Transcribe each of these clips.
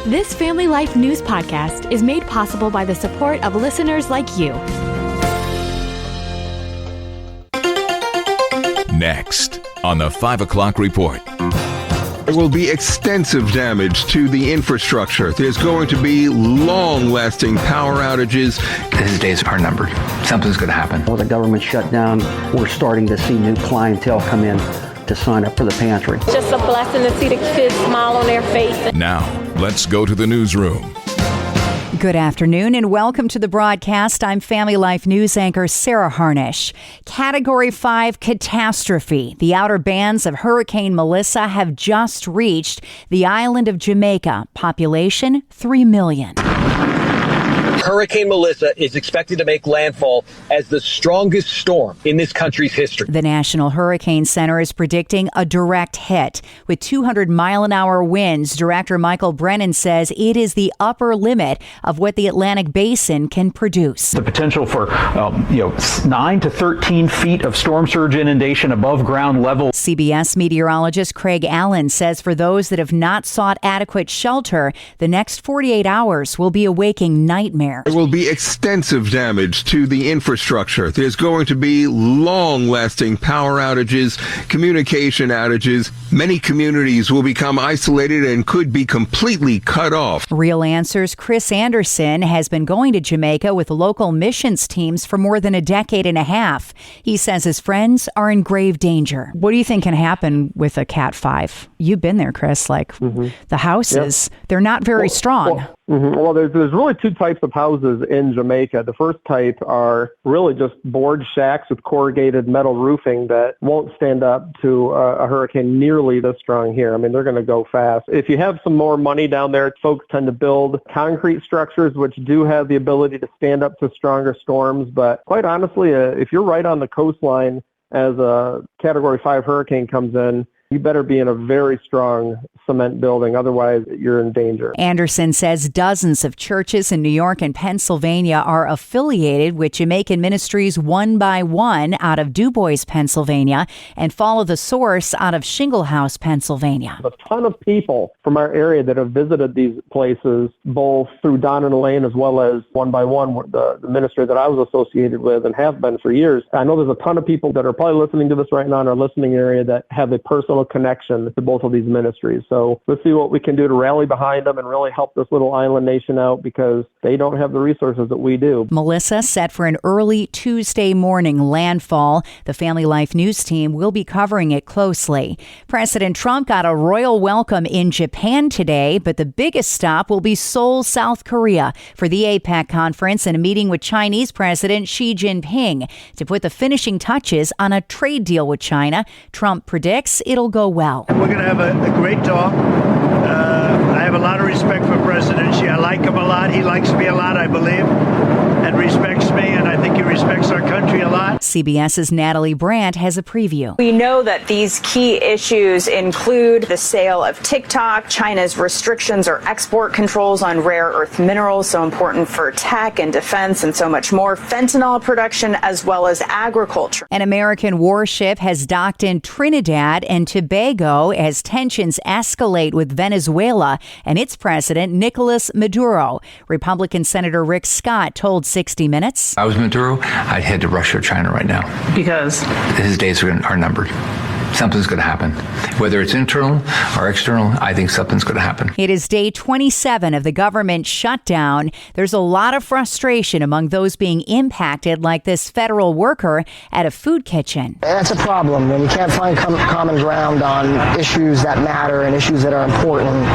This Family Life News podcast is made possible by the support of listeners like you. Next on the 5 o'clock report. There will be extensive damage to the infrastructure. There's going to be long-lasting power outages. His days are numbered. Something's going to happen. With the government shut down, we're starting to see new clientele come in to sign up for the pantry. It's just a blessing to see the kids smile on their face. Now, let's go to the newsroom. Good afternoon and welcome to the broadcast. I'm Family Life News anchor Sarah Harnish. Category 5 catastrophe. The outer bands of Hurricane Melissa have just reached the island of Jamaica. Population 3 million. Hurricane Melissa is expected to make landfall as the strongest storm in this country's history. The National Hurricane Center is predicting a direct hit. With 200-mile-an-hour winds, Director Michael Brennan says it is the upper limit of what the Atlantic Basin can produce. The potential for 9 to 13 feet of storm surge inundation above ground level. CBS meteorologist Craig Allen says for those that have not sought adequate shelter, the next 48 hours will be a waking nightmare. There will be extensive damage to the infrastructure. There's going to be long-lasting power outages, communication outages. Many communities will become isolated and could be completely cut off. Real Answers' Chris Anderson has been going to Jamaica with local missions teams for more than a decade and a half. He says his friends are in grave danger. What do you think can happen with a Cat 5? You've been there, Chris. The houses, they're not very strong. Well, there's really two types of houses in Jamaica. The first type are really just board shacks with corrugated metal roofing that won't stand up to a hurricane nearly this strong here. I mean, they're going to go fast. If you have some more money down there, folks tend to build concrete structures which do have the ability to stand up to stronger storms. But quite honestly, if you're right on the coastline as a Category 5 hurricane comes in, you better be in a very strong cement building. Otherwise, you're in danger. Anderson says dozens of churches in New York and Pennsylvania are affiliated with Jamaican ministries one by one out of Du Bois, Pennsylvania, and Follow the Source out of Shingle House, Pennsylvania. A ton of people from our area that have visited these places, both through Don and Elaine as well as one by one, the ministry that I was associated with and have been for years. I know there's a ton of people that are probably listening to this right now in our listening area that have a personal connection to both of these ministries. So let's see what we can do to rally behind them and really help this little island nation out because they don't have the resources that we do. Melissa set for an early Tuesday morning landfall. The Family Life News team will be covering it closely. President Trump got a royal welcome in Japan today, but the biggest stop will be Seoul, South Korea for the APEC conference and a meeting with Chinese President Xi Jinping to put the finishing touches on a trade deal with China. Trump predicts it'll go well. We're going to have a great talk. I have a lot of respect for President Xi. I like him a lot. He likes me a lot, I believe, and respects me, and I think he respects our country a lot. CBS's Natalie Brandt has a preview. We know that these key issues include the sale of TikTok, China's restrictions or export controls on rare earth minerals, so important for tech and defense and so much more, fentanyl production, as well as agriculture. An American warship has docked in Trinidad and Tobago as tensions escalate with Venezuela and its president, Nicolas Maduro. Republican Senator Rick Scott told 60 Minutes. If I was Maduro, I'd head to Russia or China right now. Because? His days are numbered. Something's going to happen. Whether it's internal or external, I think something's going to happen. It is day 27 of the government shutdown. There's a lot of frustration among those being impacted, like this federal worker at a food kitchen. That's a problem when you can't find common ground on issues that matter and issues that are important.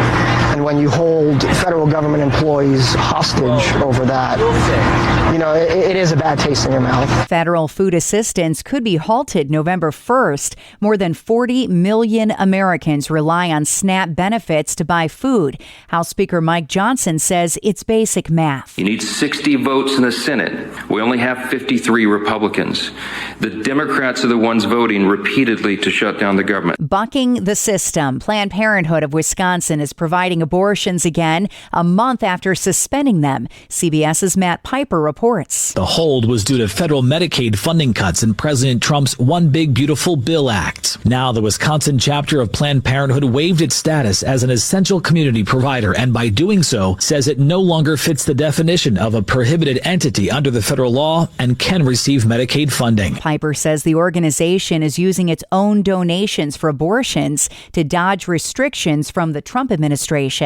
And when you hold federal government employees hostage over that, it is a bad taste in your mouth. Federal food assistance could be halted November 1st. More than 40 million Americans rely on SNAP benefits to buy food. House Speaker Mike Johnson says it's basic math. You need 60 votes in the Senate. We only have 53 Republicans. The Democrats are the ones voting repeatedly to shut down the government. Bucking the system. Planned Parenthood of Wisconsin is providing abortions again a month after suspending them. CBS's Matt Piper reports. The hold was due to federal Medicaid funding cuts in President Trump's One Big Beautiful Bill Act. Now the Wisconsin chapter of Planned Parenthood waived its status as an essential community provider, and by doing so, says it no longer fits the definition of a prohibited entity under the federal law and can receive Medicaid funding. Piper says the organization is using its own donations for abortions to dodge restrictions from the Trump administration.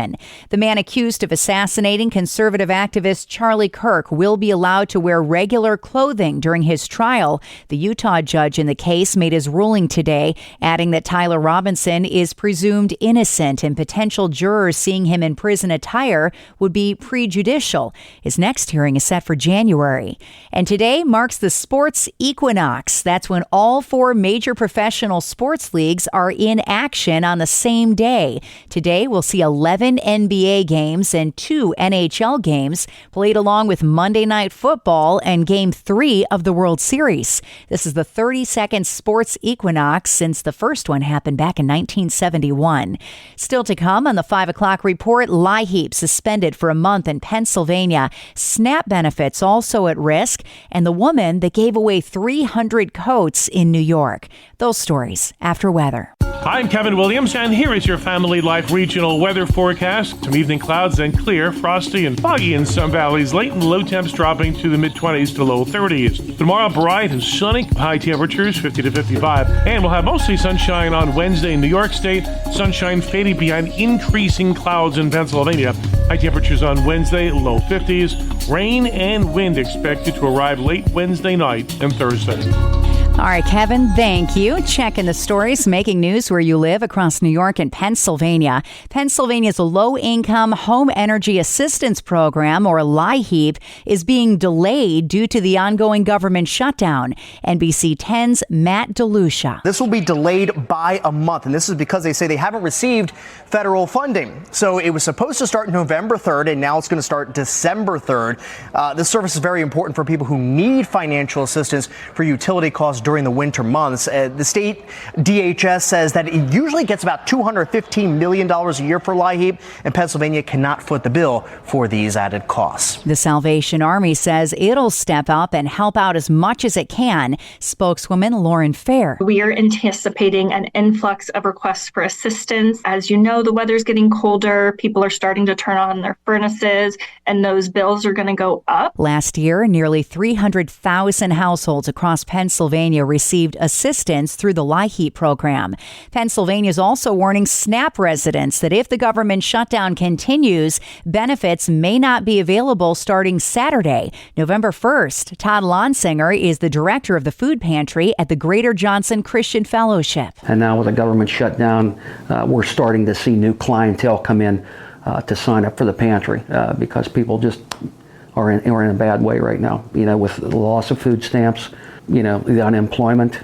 The man accused of assassinating conservative activist Charlie Kirk will be allowed to wear regular clothing during his trial. The Utah judge in the case made his ruling today, adding that Tyler Robinson is presumed innocent and potential jurors seeing him in prison attire would be prejudicial. His next hearing is set for January. And today marks the sports equinox. That's when all 4 major professional sports leagues are in action on the same day. Today we'll see 11 NBA games and 2 NHL games played along with Monday Night Football and Game 3 of the World Series. This is the 32nd sports equinox since the first one happened back in 1971. Still to come on the 5 o'clock report, LIHEAP suspended for a month in Pennsylvania. SNAP benefits also at risk, and the woman that gave away 300 coats in New York. Those stories after weather. I'm Kevin Williams, and here is your Family Life regional weather forecast. Some evening clouds, then clear, frosty and foggy in some valleys. Late and low temps dropping to the mid-20s to low 30s. Tomorrow, bright and sunny, high temperatures 50 to 55. And we'll have mostly sunshine on Wednesday in New York State. Sunshine fading behind increasing clouds in Pennsylvania. High temperatures on Wednesday, low 50s. Rain and wind expected to arrive late Wednesday night and Thursday. All right, Kevin, thank you. Checking the stories, making news where you live across New York and Pennsylvania. Pennsylvania's low-income home energy assistance program, or LIHEAP, is being delayed due to the ongoing government shutdown. NBC 10's Matt DeLucia. This will be delayed by a month, and this is because they say they haven't received federal funding. So it was supposed to start November 3rd, and now it's going to start December 3rd. This service is very important for people who need financial assistance for utility costs during the winter months. The state DHS says that it usually gets about $215 million a year for LIHEAP, and Pennsylvania cannot foot the bill for these added costs. The Salvation Army says it'll step up and help out as much as it can. Spokeswoman Lauren Fair. We are anticipating an influx of requests for assistance. As you know, the weather's getting colder. People are starting to turn on their furnaces, and those bills are going to go up. Last year, nearly 300,000 households across Pennsylvania received assistance through the LIHEAP program. Pennsylvania is also warning SNAP residents that if the government shutdown continues, benefits may not be available starting Saturday, November 1st. Todd Lonsinger is the director of the food pantry at the Greater Johnson Christian Fellowship. And now with the government shutdown, we're starting to see new clientele come in to sign up for the pantry because people just are in a bad way right now, with the loss of food stamps, the unemployment.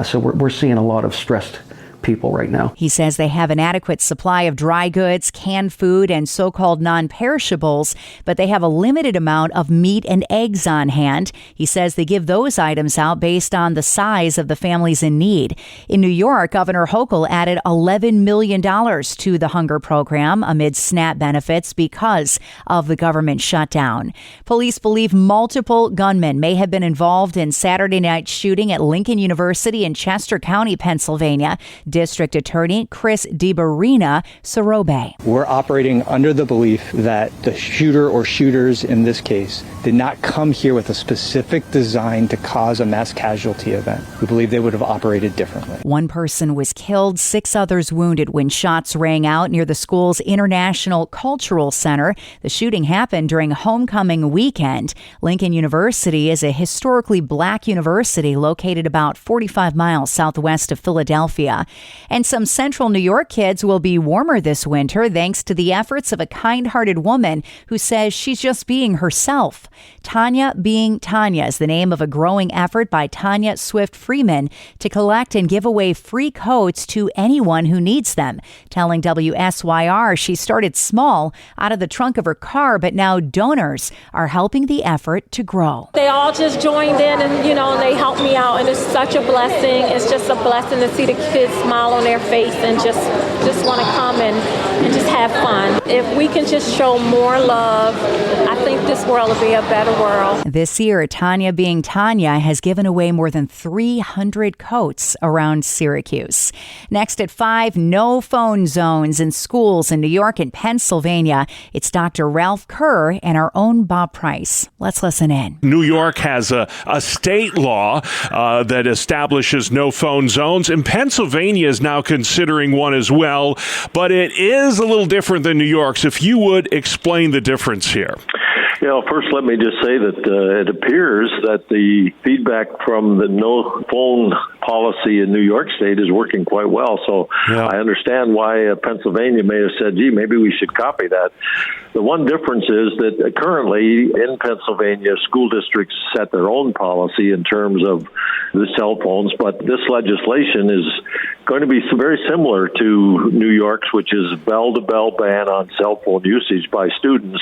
So we're seeing a lot of stressed people right now. He says they have an adequate supply of dry goods, canned food, and so-called non-perishables, but they have a limited amount of meat and eggs on hand. He says they give those items out based on the size of the families in need. In New York, Governor Hochul added $11 million to the hunger program amid SNAP benefits because of the government shutdown. Police believe multiple gunmen may have been involved in Saturday night's shooting at Lincoln University in Chester County, Pennsylvania. District Attorney Chris DiBarina Sorobe. We're operating under the belief that the shooter or shooters in this case did not come here with a specific design to cause a mass casualty event. We believe they would have operated differently. One person was killed, 6 others wounded when shots rang out near the school's International Cultural Center. The shooting happened during homecoming weekend. Lincoln University is a historically black university located about 45 miles southwest of Philadelphia. And some central New York kids will be warmer this winter thanks to the efforts of a kind-hearted woman who says she's just being herself. Tanya Being Tanya is the name of a growing effort by Tanya Swift Freeman to collect and give away free coats to anyone who needs them. Telling WSYR she started small out of the trunk of her car, but now donors are helping the effort to grow. They all just joined in and they helped me out, and it's such a blessing. It's just a blessing to see the kids smile on their face and just want to come and and just have fun. If we can just show more love, I think this world will be a better world. This year, Tanya Being Tanya has given away more than 300 coats around Syracuse. Next at 5, no phone zones in schools in New York and Pennsylvania. It's Dr. Ralph Kerr and our own Bob Price. Let's listen in. New York has a state law that establishes no phone zones, and Pennsylvania is now considering one as well, but it is a little different than New York's. If you would explain the difference here. First, let me just say that it appears that the feedback from the no phone policy in New York State is working quite well. So I understand why Pennsylvania may have said, gee, maybe we should copy that. The one difference is that currently in Pennsylvania, school districts set their own policy in terms of the cell phones, but this legislation is going to be very similar to New York's, which is bell-to-bell ban on cell phone usage by students.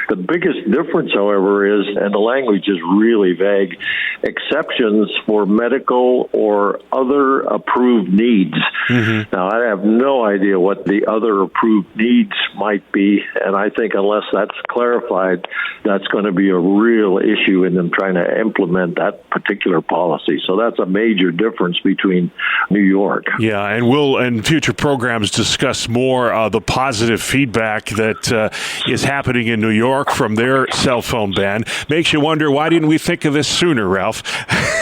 The biggest difference, however, is, and the language is really vague, exceptions for medical or other approved needs. Mm-hmm. Now, I have no idea what the other approved needs might be, and I think unless that's clarified, that's going to be a real issue in them trying to implement that particular policy. So that's a major difference between New York. Yeah, and we'll in future programs discuss more the positive feedback that is happening in New York from their cell phone ban. Makes you wonder, why didn't we think of this sooner, Ralph?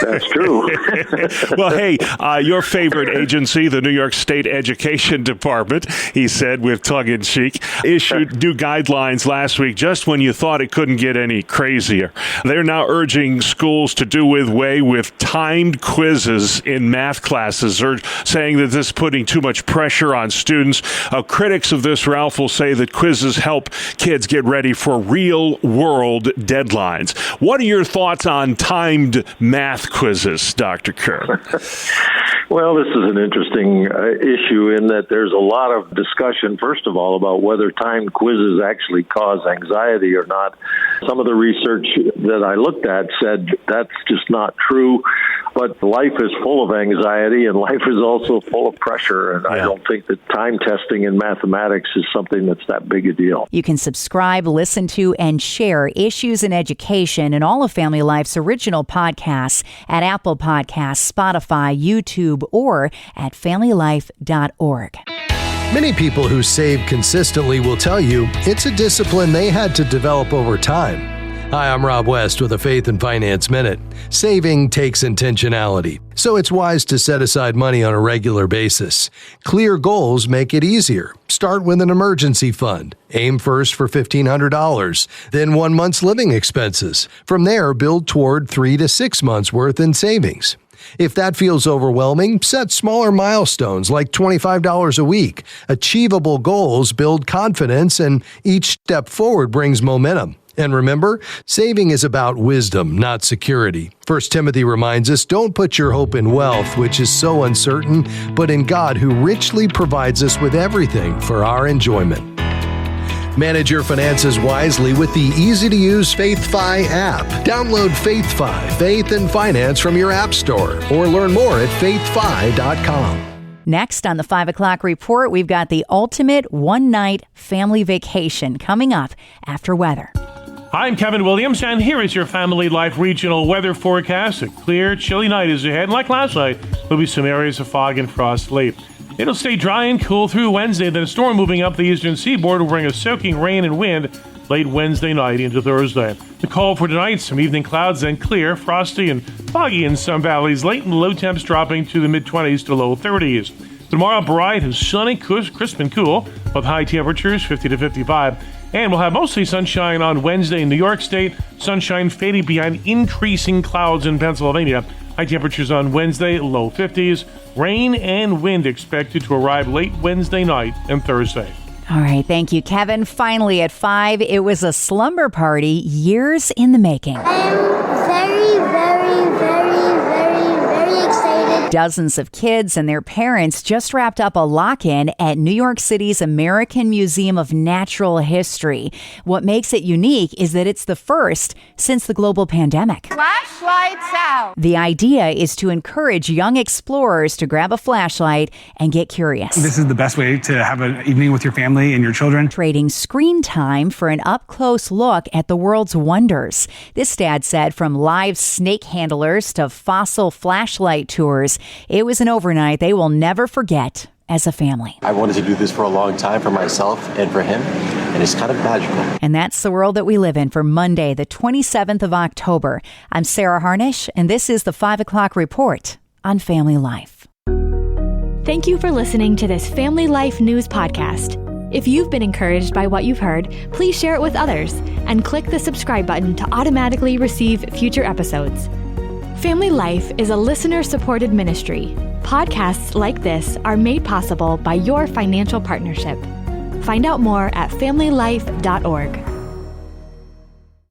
That's true. Well, hey, your favorite agency, the New York State Education Department, he said with tongue-in-cheek, issued new guidelines last week just when you thought it couldn't get any crazier. They're now urging schools to do away with timed quizzes in math classes, or saying that this is putting too much pressure on students. Critics of this, Ralph, will say that quizzes help kids get ready for real-world deadlines. What are your thoughts on timed math quizzes, Dr. Kerr? Well, this is an interesting issue in that there's a lot of discussion, first of all, about whether timed quizzes actually cause anxiety or not. Some of the research that I looked at said that's just not true, but life is full of anxiety and life is also full of pressure, and I don't think that time testing in mathematics is something that's that big a deal. You can subscribe, listen to, and share Issues in Education and all of Family Life's original podcasts at Apple Podcasts, Spotify, YouTube, or at familylife.org. Many people who save consistently will tell you it's a discipline they had to develop over time. Hi, I'm Rob West with a Faith and Finance Minute. Saving takes intentionality, so it's wise to set aside money on a regular basis. Clear goals make it easier. Start with an emergency fund. Aim first for $1,500, then 1 month's living expenses. From there, build toward 3 to 6 months' worth in savings. If that feels overwhelming, set smaller milestones like $25 a week. Achievable goals build confidence, and each step forward brings momentum. And remember, saving is about wisdom, not security. 1 Timothy reminds us, don't put your hope in wealth, which is so uncertain, but in God, who richly provides us with everything for our enjoyment. Manage your finances wisely with the easy-to-use FaithFi app. Download FaithFi, Faith and Finance from your app store, or learn more at faithfi.com. Next on the 5 o'clock report, we've got the ultimate one-night family vacation coming up after weather. I'm Kevin Williams, and here is your Family Life regional weather forecast. A clear, chilly night is ahead. Like last night, there'll be some areas of fog and frost late. It'll stay dry and cool through Wednesday. Then a storm moving up the eastern seaboard will bring a soaking rain and wind late Wednesday night into Thursday. The call for tonight, some evening clouds, then clear, frosty and foggy in some valleys late, and low temps dropping to the mid-20s to low 30s. Tomorrow, bright and sunny, crisp and cool, with high temperatures 50 to 55. And we'll have mostly sunshine on Wednesday in New York State, sunshine fading behind increasing clouds in Pennsylvania. High temperatures on Wednesday, low 50s. Rain and wind expected to arrive late Wednesday night and Thursday. All right, thank you, Kevin. Finally, at 5, it was a slumber party years in the making. I am very excited Dozens of kids and their parents just wrapped up a lock-in at New York City's American Museum of Natural History. What makes it unique is that it's the first since the global pandemic. Flashlights out. The idea is to encourage young explorers to grab a flashlight and get curious. This is the best way to have an evening with your family and your children. Trading screen time for an up-close look at the world's wonders. This dad said from live snake handlers to fossil flashlight tours, it was an overnight they will never forget as a family. I wanted to do this for a long time for myself and for him, and it's kind of magical. And that's the world that we live in for Monday, the 27th of October. I'm Sarah Harnish, and this is the 5 o'clock report on Family Life. Thank you for listening to this Family Life News podcast. If you've been encouraged by what you've heard, please share it with others and click the subscribe button to automatically receive future episodes. Family Life is a listener-supported ministry. Podcasts like this are made possible by your financial partnership. Find out more at familylife.org.